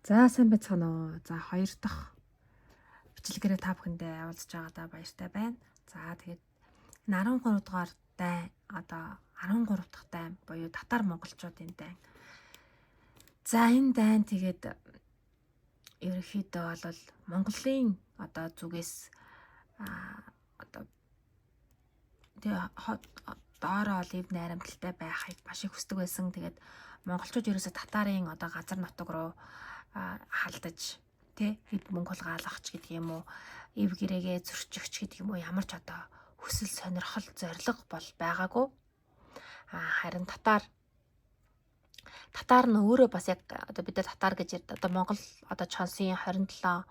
За сайн байцгаана уу. За хоёр дахь бичлэгээрээ та бүхэндээ уулзж байгаадаа баяртай байна. За тэгээд 13 дугаар дай одоо 13 дахь дайн буюу татар монголчуудын дайн. За энэ дайн тэгээд ерөнхийдөө бол Монголын одоо зүгээс одоо доороо олив найрамдалтай байхыг маш их хүсдэг байсан. Тэгээд монголчууд ерөөсө татарын одоо газар нутаг руу халдаж тэ хэд мөнгө хулгайлах ч гэдэг юм уу, эв гэрээгээ зөрчихч гэдэг юм уу, ямар ч одоо хүсэл сонирхол зориг бол байгаагүй. Харин татар нь өөрөө бас яг одоо бид татар гэж ярьдаг. Одоо Монгол одоо Чонсын 27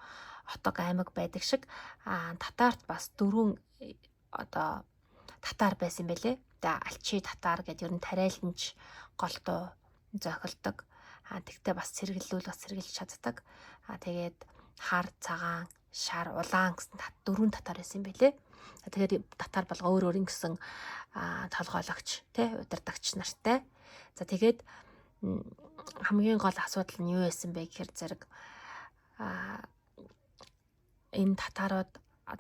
хотог аймаг байдаг шиг татарт бас 4 одоо татар байсан байлээ. Тэгээ альчи татар гэдэг ер нь тариаланч голтоо зохилдог. Тэгтээ бас сэргэлүүл бас сэргэлж чаддаг. Тэгээд хар, цагаан, шар, улаан гэсэн 4 татар байсан байлээ. Тэгэхээр татар бол өөр ингэсэн толгойлогч, тэ удирдагч нартай. За тэгээд хамгийн гол асуудал нь юу байсан бэ гэхээр зэрэг энэ татарууд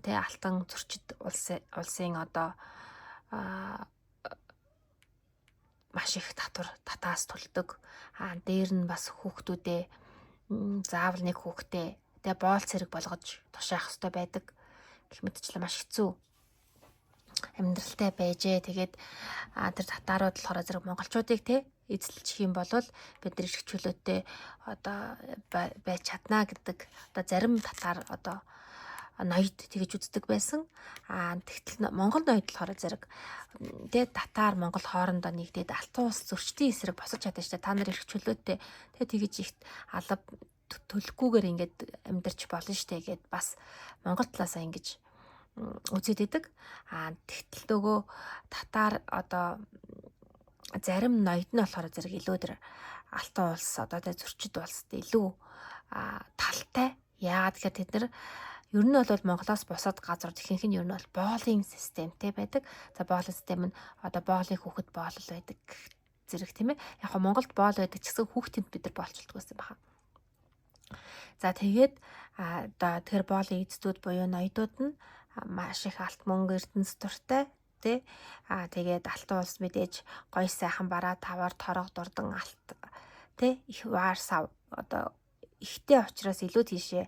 тэ алтан зөрчид улсын одоо маш их татаас тулдаг. Дээр нь бас хүүхдүүдээ заавал нэг хүүхдээ тэгээ боол цэрэг болгож тушаах хэрэгтэй байдаг. Гэх мэтчлэн маш хэцүү амьдралтай байжээ. Тэгээд тэр татарууд болохоор зэрэг монголчуудыг те эзэлчих юм бол бид нар их чөлөөтэй одоо байж чадна гэдэг одоо зарим татар одоо ноёд тэгэж үздэг байсан. Тэгтэл Монгол ноёд болохоор зэрэг тэ татар Монгол хоорондоо нэгдээд алтан улс зөрчдийн эсрэг босож чадсан шүү дээ. Та нар их чөлөөтэй тэ тэгэж их алба төлөхгүйгээр ингээд амьдарч болно шүү дээ гэд бас Монгол талаасаа ингэж үзээд идэг. Тэгтэл нөгөө татар одоо зарим ноёд нь болохоор зэрэг илүү тэр алтан улс одоо тэ зөрчид улсад илүү талтай. Яагаад гэхээр тэд нар ер нь бол Монголоос бусад газар ихэнх нь ер нь бол боолын системтэй байдаг. За боолын систем нь одоо боолын хүүхэд боолол байдаг зэрэг тийм ээ. Яг нь Монголд боол байдаг ч гэсэн хүүхдэд бид нар боолчилдог байсан баха. За тэгээд одоо тэр боолын эцдүүд буюу ноёдууд нь маш их алт мөнгө эрдэнэс дуртай тий. Тэгээд алтан улс мэдээж гоё сайхан бараа тавар торог дурдан алт тий их ваар сав одоо ихтэй учраас илүү тийшээ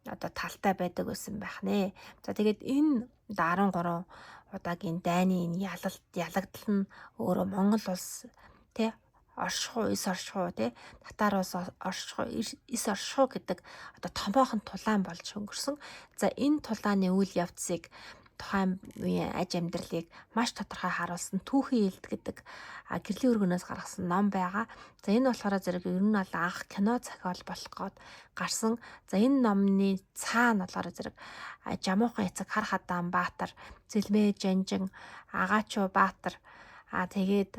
одоо талтай байдаг байсан байх нэ. За тэгээд энэ 13 удаагийн дайны энэ ялагдал нь өөрөө Монгол улс тий оршихуй, эс оршихуй тий татар улс оршихуй, эс оршихуй гэдэг одоо томоохон тулаан болж өнгөрсөн. За энэ тулааны үйл явцыг тухайн үеийн аж амьдралыг маш тодорхой харуулсан Түүхийн элд гэдэг гэрлийн өргөнөөс гаргасан ном байгаа. За энэ болохоор зэрэг ер нь бол анх кино зохиол болох гээд гарсан. За энэ номны цаана болохоор зэрэг Жамуухан эцэг Хар Хадаан Баатар, Зэлмээ Жанжин, Агаачуу Баатар тэгээд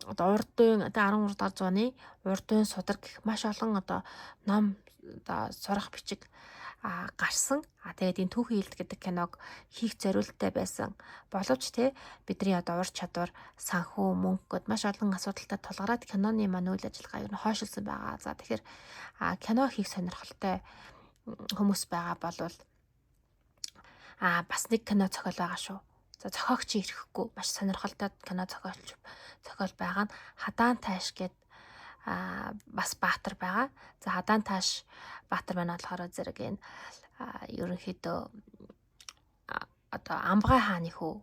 одоо урдын 13 дахь зууны урдын судар гэх маш олон одоо ном одоо сурах бичиг гарсан. Тэгээд энэ Түүхийн элд гэдэг киног хийх зорилттой байсан. Боловч те бидний одоо ур чадвар, санхүү, мөнгө гэд маш олон асуудалтай тулгараад киноны маань үйл ажиллагаа ер нь хойшилсан байгаа. За тэгэхээр кино хийх сонирхолтой хүмүүс байгаа болвол бас нэг кино зохиол байгаа шүү. За зохиогч ирэхгүй маш сонирхолтой кино зохиол байгаа нь Хадаан тааш гэд бас Баатар байгаа. За Хадаан тааш Баатар маань болохоор зэрэг энэ ерөнхийдөө одоо Амбгай хааны хүү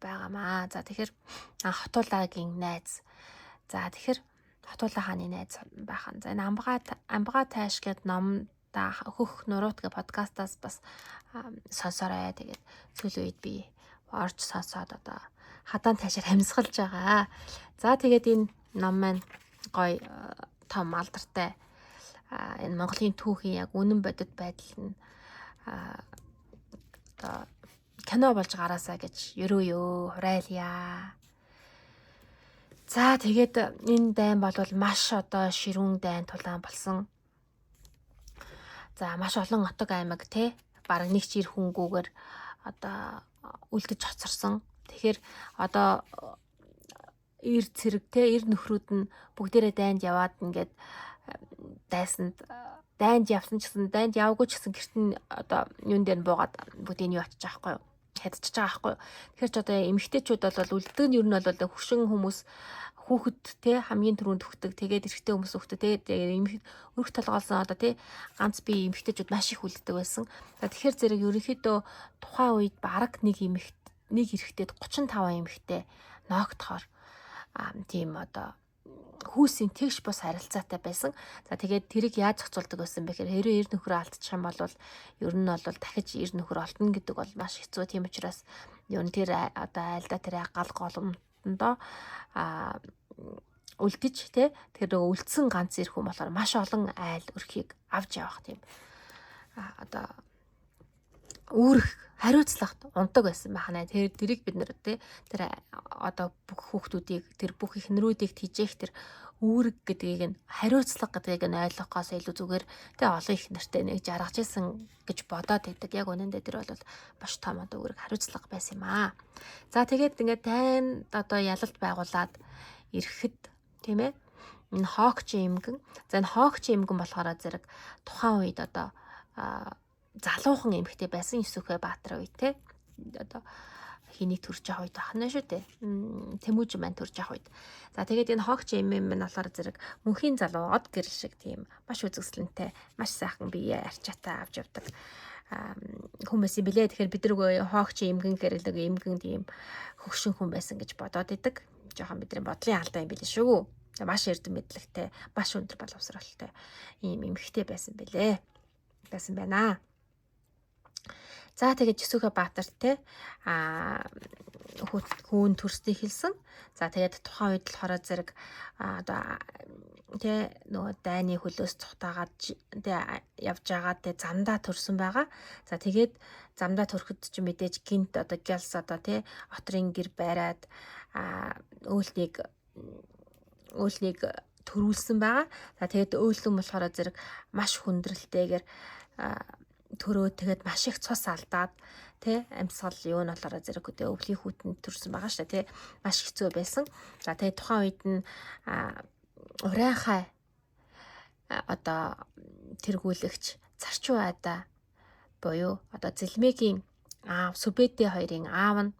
байгаамаа. За тэгэхээр Хотуулагийн найз. За тэгэхээр Хотуулаа хааны найз байхan. За энэ Амбгай тааш гэд номда хөх нуруут гэ подкастаас бас сонсорой. Тэгээд сүүлийн үед би орж сонсоод одоо Хадаан таашаар амьсгалж байгаа. За тэгээд энэ ном маань гоё том алдартай энэ Монголын түүхийн яг үнэн бодит байдал нь одоо кино болж гараасаа гэж ерөөё хурайлья. За тэгээд энэ дайн бол маш одоо ширүүн дайн тулаан болсон. За маш олон отог аймаг те бараг нэг чир хүнгүүгээр одоо үлдэж хоцорсон. Тэгэхээр одоо эр цэрэг те эр нөхрүүд нь бүгдээрээ дайнд яваад ингээд дайсанд дайнд явсан ч гэсэн дайнд явгүй ч гэсэн гэрт нь одоо юун дээр буугаад бүдийн юу очиж байгаа байхгүй юу? Хядчихж байгаа байхгүй юу? Тэгэхээр ч одоо эмэгтэйчүүд бол үлддэг нь ер нь бол хөшин хүмүүс хүүхэд те хамгийн түрүүнд өгдөг. Тэгээд эрэгтэй хүмүүс өгдөг. Тэгээд өрх толгоолсон одоо те ганц бие эмэгтэйчүүд маш их үлддэг байсан. За тэгэхээр зэрэг ерөнхийдөө тухайн үед бараг нэг эрэгтэйд 35 эмэгтэй ноогдохоор тийм одоо хүүсийн тэгш бус харилцаатай байсан. За тэгээд тэрийг яаж зохицуулдаг байсан бэ гэхээр хэрвээ эр нөхрөө алдчих юм бол ер нь бол дахиж эр нөхөр олдно гэдэг бол маш хэцүү. Тийм учраас ер нь тэр одоо айлда тэр гал голомтондоо үлдэж те тэр үлдсэн ганц эр хүн болохоор маш олон айл өрхийг авч явах тийм одоо үүрэх хариуцлагт ундаг байсан байна. Тэрийг бид нэр тэ тэр одоо бүх хүүхдүүдийг тэр бүх эхнэрүүдийг тижээх тэр үүрэг гэдгийг нь хариуцлага гэдгийг нь ойлгохоос илүү зүгээр тэ олон их нартай нэг жаргаж исэн гэж бодоод байдаг. Яг үнэндээ тэр бол маш том одоо үүрэг хариуцлага байсан юм аа. За тэгээд ингээд тань одоо ялалт байгуулад ирэхэд тийм ээ энэ хоогчийн эмгэн. За энэ хоогчийн эмгэн болохоор зэрэг тухайн үед одоо залуухан эмэгтэй байсан Есүхэ Баатар үед те одоо хэнийг төрж явах үед ахна шүү дээ. Тэмүүж маань төрж явах үед. За тэгээд энэ хоогч эм маань болохоор зэрэг мөнхийн залуу од гэрэл шиг тийм маш үзэсгэлэнтэй, маш сайхан бие арчаатай авч явдаг хүмүүс юм билээ. Тэгэхээр бид нөгөө хоогч эмгэн гэрэл эмгэн тийм хөгшин хүн байсан гэж бодоод идэг. Жохон бидний бодлын алдаа юм билээ шүү. Маш эрдэм мэдлэгтэй, маш өндөр боловсролтой ийм эмэгтэй байсан билээ. Байсан байна. За тэгээд Есүхэ Баатар те хүүн төрсдгийг хэлсэн. За тэгээд тухайн үед болохоор зэрэг одоо те нөгөө дайны хөлөөс цухтаагаад те явж байгаа те замдаа төрсөн байгаа. За тэгээд замдаа төрөхөд ч мэдээж гинт одоо гялс одоо те отрын гэр байраад өөлнийг төрүүлсэн байгаа. За тэгээд өөлөн болохоор зэрэг маш хүндрэлтэйгээр төрөө тэгээд маш их цус алдаад тэ амьсгал юу нь болохоор зэрэг өвлийн хүүтэнд төрсэн байгаа шүү дээ тэ маш хэцүү байсан. За тэгээд тухайн үед нь урайхай одоо тэргүүлэгч Зарчуу айда буюу одоо Зэлмэгийн аав Сүбэдэ хоёрын аав нь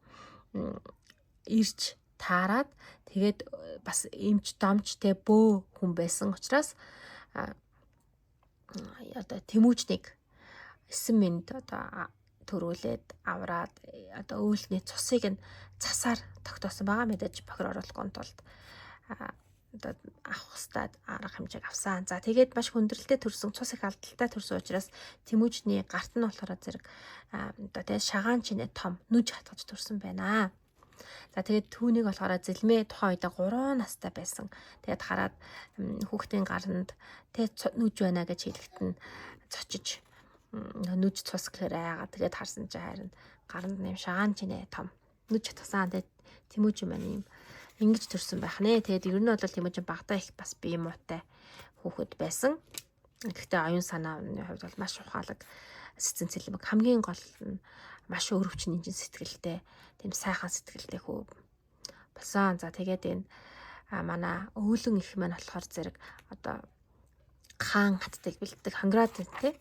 ирж таарад тэгээд бас эмч домч тэ бөө хүн байсан учраас одоо Тэмүүжнийг 9 минут одоо төрүүлээд авраад одоо өөлний цусыг нь цасаар тогтоосон байгаа мэдээж бохир оруулахын тулд одоо авах хэвээр арга хэмжээг авсан. За тэгээд маш хүндрэлтэй төрсөн цус их алдaltaй төрсөн учраас Тэмүүжний гарт нь болохоор зэрэг одоо тэгээд шагаан чинээ том нүж хатгаж төрсөн байна. За тэгээд түүнийг болохоор Зэлмэ тухайн үед 3 настай байсан. Тэгээд хараад хүүхдийн гаранд тэгээд нүж байна гэж хэлэхэд нь цочиж нүж цус гэхээр айгаа тэгээд харсан чи харин гаранд нэм шагаан чинээ том нүж хатгасан. Тэгээд Тэмүүж маань юм ингэж төрсөн байх нэ. Тэгээд ер нь бол Тэмүүж багтаа их бас бие муутай хүүхэд байсан. Гэхдээ оюун санааны хувьд бол маш ухаалаг сэцэн цэлмэг хамгийн гол нь маш өрөвчин сэтгэлтэй тийм сайхан сэтгэлтэй хүү болсон. За тэгээд энэ манай өвлөн их маань болохоор зэрэг одоо хаан хатдаг бэлддэг ханграад тий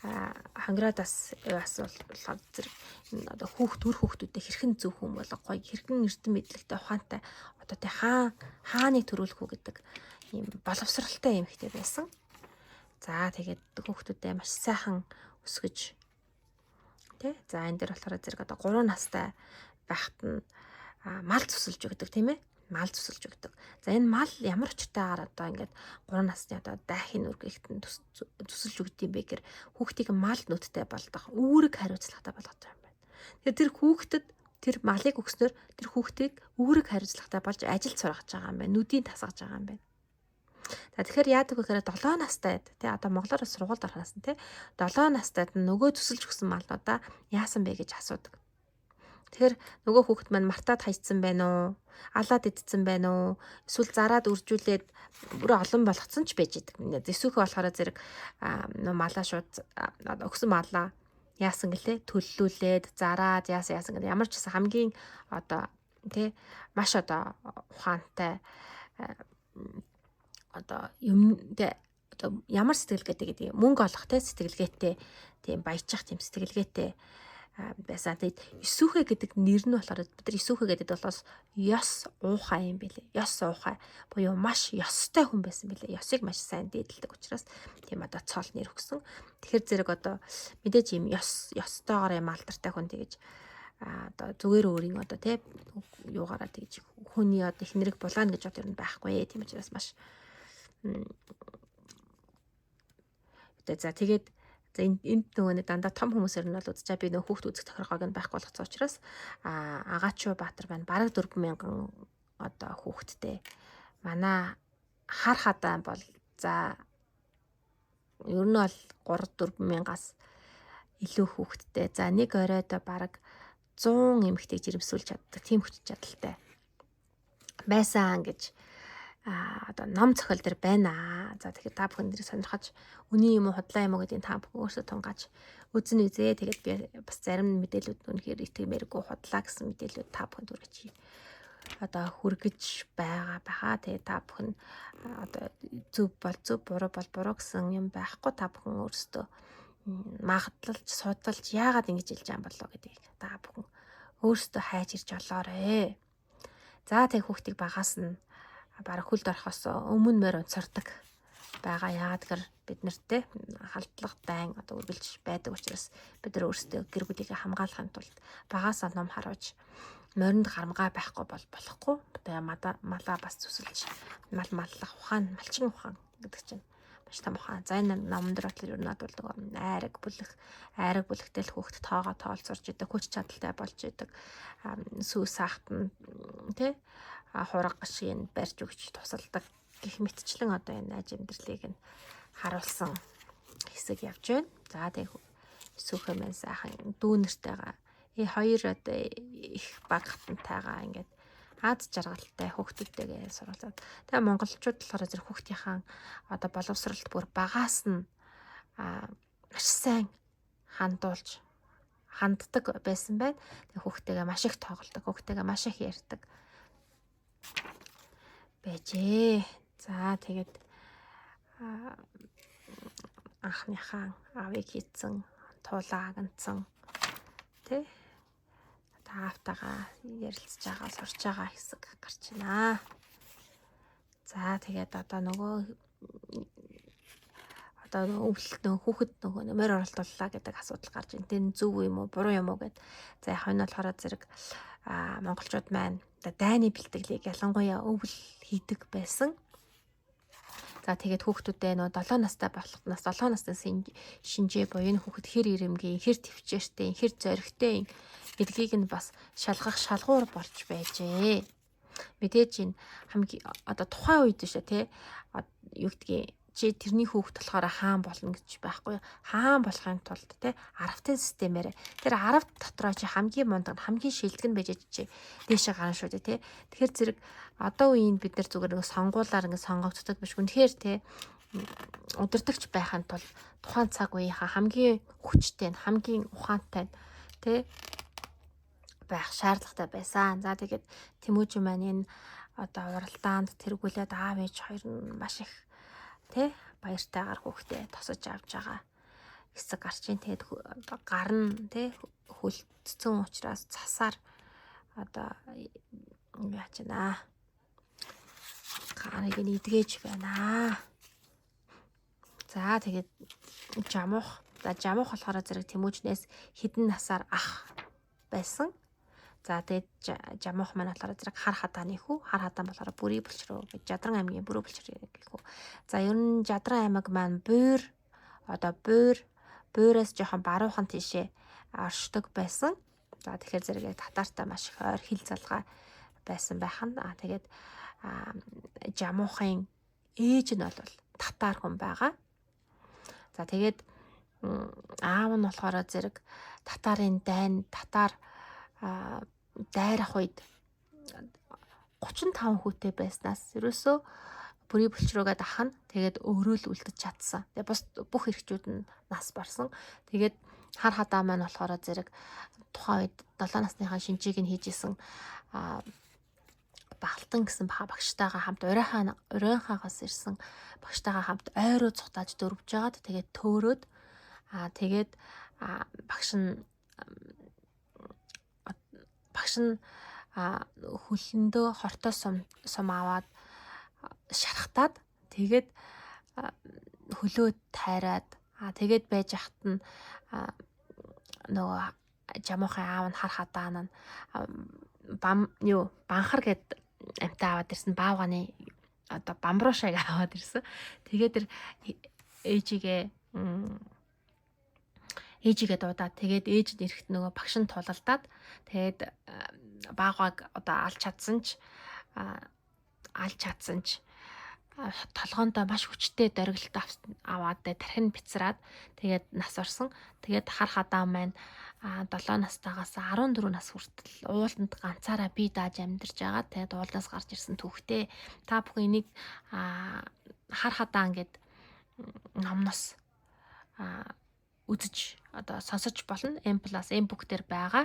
ханграадаас бас болохоор зэрэг одоо хүүхдүүдэд хэрхэн зөв хүн болго гоё хэрхэн эрдэм мэдлэгтэй ухаантай одоо тий хааныг төрүүлэх үү гэдэг ийм боловсралтай юм ихтэй байсан. За тэгээд хүүхдүүдэд маш сайхан өсгөж тий за энэ дээр болохоор зэрэг одоо 3 настай байхад нь мал цусалж өгдөг тийм ээ. Мал цусалж өгдөг. За энэ мал ямар очтойгоор одоо ингээд 3 насны одоо дайхын үргэлт нь цусалж өгд юм бэ гэхээр хүүхдийг мал нүдтэй болгох үүрэг хариуцлагатай болгож байгаа юм байна. Тэгэхээр тэр хүүхдэд тэр малыг өгснөөр тэр хүүхдийг үүрэг хариуцлагатай болж ажилд сургаж байгаа юм байна. Нүдийг тасгаж байгаа юм байна. За тэгэхээр яадаг вэ гэхээр 7 настайд тий одоо монголоор сургуульд орох нас нь тий 7 настайд нөгөө цусалж өгсөн малнуудаа яасан бэ гэж асуудаг. Тэгэхээр нөгөө хүүхэд маань мартаад хайцсан байна уу? Алаад идсэн байна уу? Эсвэл зараад үржүүлээд бүр олон болгоцсон ч байж идэг. Зэсүүхэ болохоор зэрэг малаа шууд өгсөн малаа яасан гэлээ төллүүлээд зараад яасан гэдэг ямар ч гэсэн хамгийн одоо тий маш одоо ухаантай одоо юм одоо ямар сэтгэлгээтэй гэдэг мөнгө олохтой сэтгэлгээтэй тийм баяжчих тийм сэтгэлгээтэй байсан. Тэгээд Исүхэ гэдэг нэр нь болохоор бид нар Исүхэ гэдэг болохоос ёс уухай юм бэлээ. Ёс уухай буюу маш ёстой хүн байсан бэлээ. Ёсыг маш сайн дээдэлдэг учраас тийм одоо цол нэр өгсөн. Тэгэхээр зэрэг одоо мэдээж юм ёстойгоор юм алдартай хүн тэгэж одоо зүгээр өөрийн одоо тий юугаараа тэгж хүний одоо их нэрэг булаана гэж одоо юм байхгүй. Тийм учраас маш за тэгээд за энд нөгөө дандаа том хүмүүсээр нь бол үзчихээ би нөгөө хүүхд үзэх тохиргоог нь байхгүй болгоцсон учраас Агаачуу Баатар байна. Бараг 4,000 одоо хүүхэдтэй. Манай хар хадаа бол за ер нь бол 3-4,000-аас илүү хүүхэдтэй. За нэг оройдоо бараг 100 эмэгтэйг жирэмсүүлж чаддаг тийм хүч чадалтай байсан гэж одоо ном цохол дээр байна. За тэгэхээр та бүхэн нэр сонирхож үний юм уу худлаа юм уу гэдгийг та бүхэн өөрсдөө тунгааж үзэн үзээ. Тэгээд би бас зарим мэдээлүүд үнэхээр итгэмээргүй худлаа гэсэн мэдээлүүд та бүхэнд хүргэж одоо хүргэж байгаа. Тэгээд та бүхэн одоо зөв бол зөв, буруу бол буруу гэсэн юм байхгүй. Та бүхэн өөрсдөө магадлалж, судалж яагаад ингэж хэлж байгаа юм болоо гэдгийг та бүхэн өөрсдөө хайж ирж олоорой. За тэг хүүхдийг багаас нь бараг хөлд орохоос өмнө морь унцардаг байгаа. Яагаад гэхээр бид нартэй халдлага дайн одоо үргэлж байдаг учраас бид нар өөрсдөө гэр бүлийгээ хамгаалахын тулд багаас ном харуулж моринд гарамгаа байхгүй бол болохгүй. Тэгээ малаа бас зүсэлж маллах ухаан, малчин ухаан гэдэг чинь маш том ухаан. За энэ номон дээр батлэр ер нь бол айраг бүлэгтэй л хүүхд тоогоо тоолцорж идэг, хүч чадалтай болж идэг. Сүү саахтан тий хураг гашиг барьж өгч тусалдаг гэх мэтчлэн одоо энэ аж амьдралыг нь харуулсан хэсэг явж байна. За тэг Исүхэ мэн сайхан дүүнэртэйгаа хоёр одоо их баг хатантайгаа ингээд аз жаргалтай хүүхдүүдтэйгээ суралцаад. Тэгээ монголчууд болохоор зэрэг хүүхдийнхаа одоо боловсролт бүр багаас нь маш сайн ханддаг байсан байна. Тэгээ хүүхдтэйгээ маш их тоглодог, хүүхдтэйгээ маш их ярьдаг байжээ. За тэгээд анхныхаа авыг хийцэн, туулаа агнцсан тий таавтайгаа ярилцж байгаа, сурч байгаа хэсэг гарч байна. За тэгээд одоо нөгөө өвлөлт нөгөө хүүхэд нөгөө морь оролдууллаа гэдэг асуудал гарч байна. Тэр зөв юм уу, буруу юм уу гэд. За яг нь болохоор зэрэг монголчууд маань дайны бэлтгэлийг ялангуяа өвөл хийдэг байсан. За тэгээд хүүхдүүдээ нөө 7 настай болохнаас 7 настай шинжээ буюу энэ хүүхэд хэр ирэмгийн, хэр төвчээртэй, хэр зоригтой гэдгийг нь бас шалгах шалгуур болж байжээ. Мэдээж энэ хамгийн одоо тухайн үед шүү тий юу гэдгийг чи тэрний хүүхэд болохоор хаан болно гэж байхгүй. Хаан болохын тулд тий аравтын системээр тэр 10 дотроо чи хамгийн мундаг хамгийн шилдэг нь байж чи дээшээ гарна шүү дээ тий. Тэгэхээр зэрэг одоо үеийн бид нар зүгээр нэг сонгуулаар ингэ сонгогддог биш. Үнэхээр тий удирдахч байхын тулд тухайн цаг үеийнхаа хамгийн хүчтэй хамгийн ухаантай тий байх шаардлагатай байсан. За тэгээд Тэмүүжин маань энэ одоо уралдаанд тэргүүлээд аав ээж хоёр нь маш их тий баяртайгаар хүүхдээ тосож авч байгаа хэсэг гарч ийн. Тэгээд гар нь тий хөлтцөн учраас цасаар одоо яаж байна гарыг нь идгээж байна. За тэгээд жамуух болохоор зэрэг Тэмүүжнээс хэдэн насаар ах байсан. За тэгээд жамуух маань болохоор зэрэг хар хадааны хүү. Хар хадаан болохоор Бүрий Булчруу гэж Жадран аймгийн Бүрий Булчруу гэх хүү. За ер нь Жадран аймаг маань буйраас жоохон баруухан тийшээ оршдог байсан. За тэгэхээр зэрэг татартай маш их ойр хил залгаа байсан байханд тэгээд жамуухын ээж нь бол татар хүн байгаа. За тэгээд аав нь болохоор зэрэг татарын татар дайрах үед 35 хүүтэй байснаас ерөөсөө Бүрий Булчруугаад ах нь тэгээд өөрөө л үлдэж чадсан. Тэгээд бус бүх эрхчүүд нь нас барсан. Тэгээд хар хадаа маань болохоор зэрэг тухайн үед 7 насныхаа шинжийг нь хийж исэн Балтан гэсэн багштайгаа хамт урайхаагаас ирсэн багштайгаа хамт ойроо цухтааж дөрвж жагаад тэгээд төөрөөд тэгээд багш нь хөлөндөө хортой сум аваад шархтаад тэгээд хөлөө тайраад тэгээд байж хат нь нөгөө жамуухан аав нь хар хадаан нь банхар гэд амтаа аваад ирсэн баавганы одоо бамбруушаг аваад ирсэн. Тэгээд тэр ээжигээ дуудаад тэгээд ээж нь ирэхэд нөгөө багш нь тулалдаад тэгээд баавгаг одоо алж чадсан ч толгоондоо маш хүчтэй дөргилт аваад тархин бицраад тэгээд нас орсон. Тэгээд хар хадаан маань 7 настайгаас 14 нас хүртэл ууланд ганцаараа бие дааж амьдарч байгаа. Тэгээд уулаас гарч ирсэн түүхтэй. Та бүхэн энийг хар хадаан гэд номноос үзэж одоо сонсож болно. M+ M-book дээр байгаа.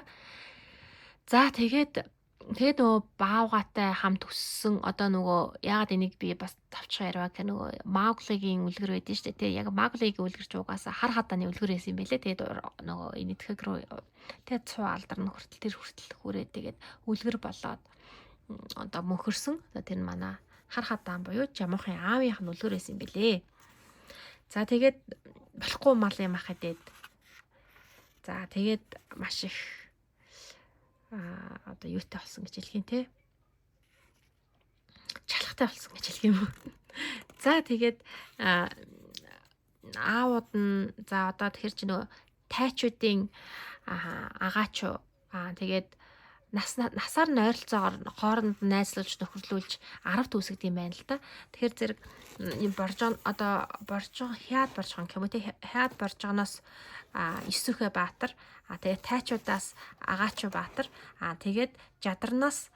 За тэгээд нөгөө баавгатай хамт өссөн одоо нөгөө яагаад энийг би бас тавчхан ярваа гэх нөгөө Мауглигийн үлгэр байдэн шүү дээ. Яг Мауглигийн үлгэрч угаасаа хар хадааны үлгэр байсан юм байлээ. Тэгээд нөгөө энэтхэг рүү тэгээд цуу алдарна хүртэл хүрээд тэгээд үлгэр болоод одоо мөнхөрсөн. Тэр нь манай хар хадаан буюу жамуухан аавынх нь үлгэр байсан юм байлээ. За тэгээд болохгүй мал юм ахад гээд. За тэгээд маш их одоо юутай болсон гэж хэлэх юм те. Чалгатай болсон гэж хэлэх юм. За тэгээд аауд нь за одоо тэр чинь нөгөө тайчуудын агаачуу тэгээд насаар нь ойролцоогоор хооронд найзлуулж нөхөрлүүлж 10 үүсгдэг юм байна л да. Тэгэхээр зэрэг боржон хяад боржон гэх юм уу те хяад боржоноос Исүхэ Баатар тэгээд тайчуудаас агаачуу Баатар тэгээд жадарнаас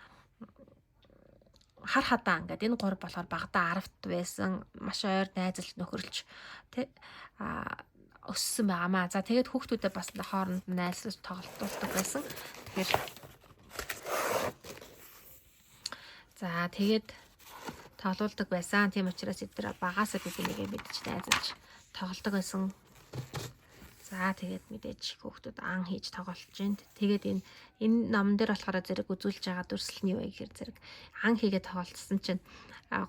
хар хадаан гэдэг энэ гур болохоор багада 10-т байсан маш ойр найзалж нөхөрлж тэ өссөн байгаамаа. За тэгээд хүүхдүүдэд бас хооронд найзлж тоглолтуулдаг байсан. Тэгэхээр за тэгээд тоглоулдаг байсан. Тийм учраас эдгээр багаасаа би нэгэ мэдж найзалж тоглодог байсан. За тэгээд мэдээж хүүхдүүд ан хийж тоглож байна. Тэгээд энэ номон дээр болохоор зэрэг үзүүлж байгаа дүрслэл нь юу вэ гэхээр зэрэг ан хийгээд тоглолцсон чинь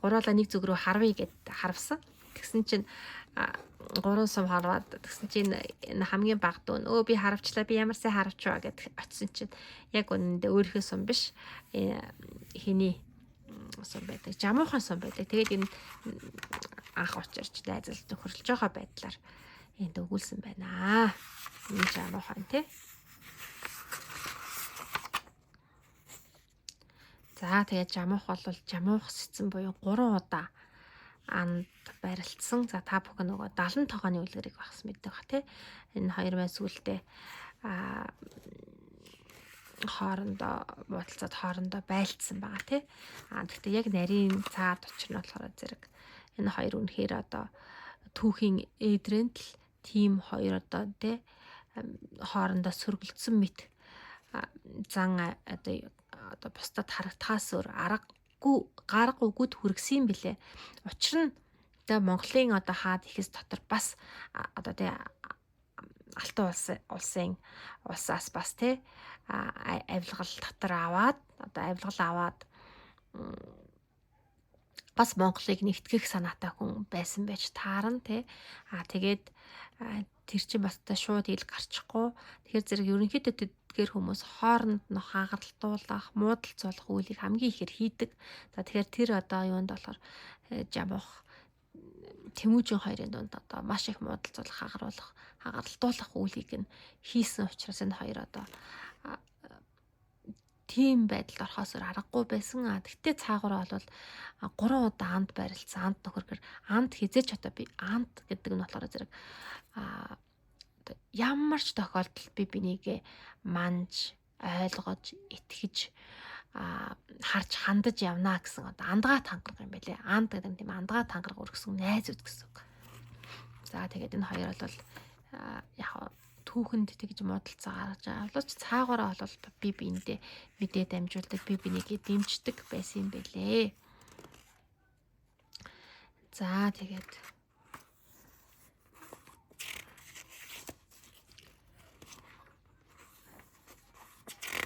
гуруула нэг зүг рүү харвъя гэд харвсан. Тэгсэн чинь 3 сум харваад тэгсэн чинь энэ хамгийн баг дүү өө би харавчлаа би ямар сайн харавчваа гэд очисон чинь яг үнэндээ өөрийнхөө сум биш хэний сум байдаг. Жамуухан сум байдаг. Тэгээд энэ анх очирч найзалж нөхөрлж байгаа байдлаар энд өгүүлсэн байна. Энэ жамуухан тий. За тэгээд жамуух бол жамуух сэцэн буюу 3 удаа анд барилдсан. За та бүхэн нөгөө 70 тогооны үлгэрийг багс мэддэг бах тий. Энэ хоёр маань сүултээ хоорондоо бодолцоод хоорондоо байлцсан байгаа тий. Гэхдээ яг нарийн цаад учир нь болохоор зэрэг энэ хоёр үнэхээр одоо түүхийн эдрэнт л тим хоёр одоо тий хоорондоо сөргөлдсөн мэт зан одоо бусдад харагдахаас өөр гаргагүй гүд хүргэсэн бэлээ. Учир нь одоо Монголын одоо хаад ихэс дотор бас одоо тий Алтан улсаас бас тий авилгал татар аваад одоо авилгал аваад бас Монголыг нэгтгэх санаатай хүн байсан байж таарна тий. Тэгээд тэр чинь бас шууд ил гарчихгүй. Тэгэхээр зэрэг ерөнхийдөө тэдгээр хүмүүс хооронд нь хагарлуулах, муудалцуулах үйлийг хамгийн ихээр хийдэг. За тэгэхээр тэр одоо юунд болохоор жамуух Тэмүүжин хоёрын дунд одоо маш их муудалцуулах, хагарлуулах үйлийг нь хийсэн учраас энэ хоёр одоо тийм байдалд орохоос аргагүй байсан. Гэхдээ цаагаараа бол 3 удаа анд барилдсан. Анд нөхөргөр анд хизээч одоо би анд гэдэг нь болохоор зэрэг ямар ч тохиолдолд би бинийгээ манж, ойлгож, итгэж харж хандаж явна гэсэн одоо андгаа тангараг юм байлээ. Анд гэдэг нь тийм андгаа тангараг өргөсөн найзууд гэсэн үг. За тэгээд энэ хоёр бол яг түүхэнд тэгж муудалцаа гаргаж байгаа. Боловч цаагаараа бол би биэндээ мэдээ дамжуулдаг, би бинийгээ дэмждэг байсан юм бэлээ. За тэгээд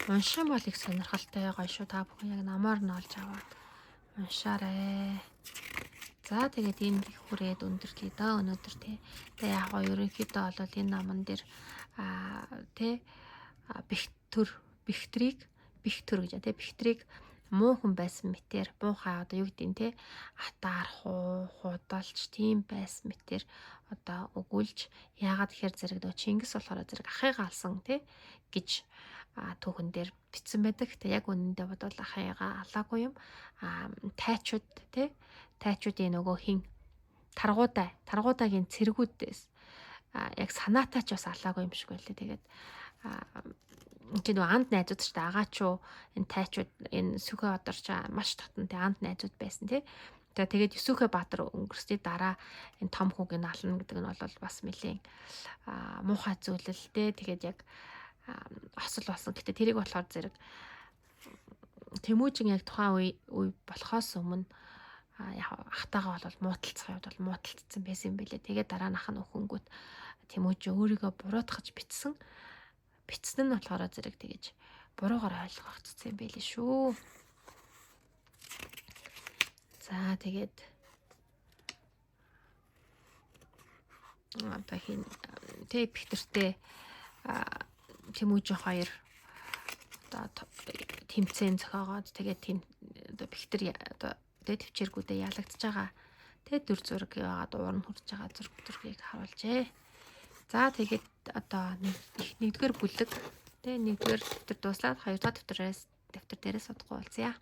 унших бол их сонирхолтой гоё шүү. Та бүхэн яг намаар нь олж аваад уншаарай. За тэгээд энэ их хүрээд өндөрлөе доо өнөөдөр тий. Тэгээ яг гоо ерөнхийдөө бол энэ наман дээр тий бихтрийг гэж тий бихтрийг муухан байсан мэтэр муухай одоо юу гэдэг нь тий атаар худалж тийм байсан мэтэр одоо өгүүлж яагаад тэгэхээр зэрэг нөө Чингис болохоор зэрэг ахыгаа алсан тий гэж түүхэн дээр бичсэн байдаг. Тэ яг үнэндээ бодвол ахыгаа алаагүй юм. Тайчууд тий тайчуудын нөгөө хин таргуудагийн цэргүүдээс яг санаатай ч бас алаагүй юм шиг байлээ. Тэгээд нөгөө анд найзууд ч та агаачуу энэ тайчууд энэ Сүхэ одорч маш татан тий анд найзууд байсан тий. Тэгээд Сүхэ Баатар өнгөрсний дараа энэ том хүүгийн ална гэдэг нь бол бас нэлээд муухай зүйлэл тий. Тэгээд яг осол болсон. Гэтэ тэрийг болохоор зэрэг Тэмүүжин яг тухайн үе болохоос өмнө яг ахтайгаа бол муудалцах хувьд бол муудалцсан байсан юм билээ. Тэгээд дараа нь ах нь өхөнгүүт Тэмүүжин өөрийгөө буруутгаж бичсэн нь болохоор зэрэг тэгэж буруугаар ойлгогдсон юм байлээ шүү. За тэгээд одоо хин тэг бихтэртэй Тэмүүжин хоёр одоо тэмцээн зохиогоод тэгээд тийм одоо бихтэр одоо төвчээргүүдээ ялагдж байгаа. Тэгээд дүр зураг яваад уурн хурж байгаа зургийг харуулжээ. За тэгээд одоо нэгдүгээр бүлэг тэгээд нэгдүгээр дэвтэр дуслаад хоёрдугаар дэвтэр дээрээс судахгүй болцъя.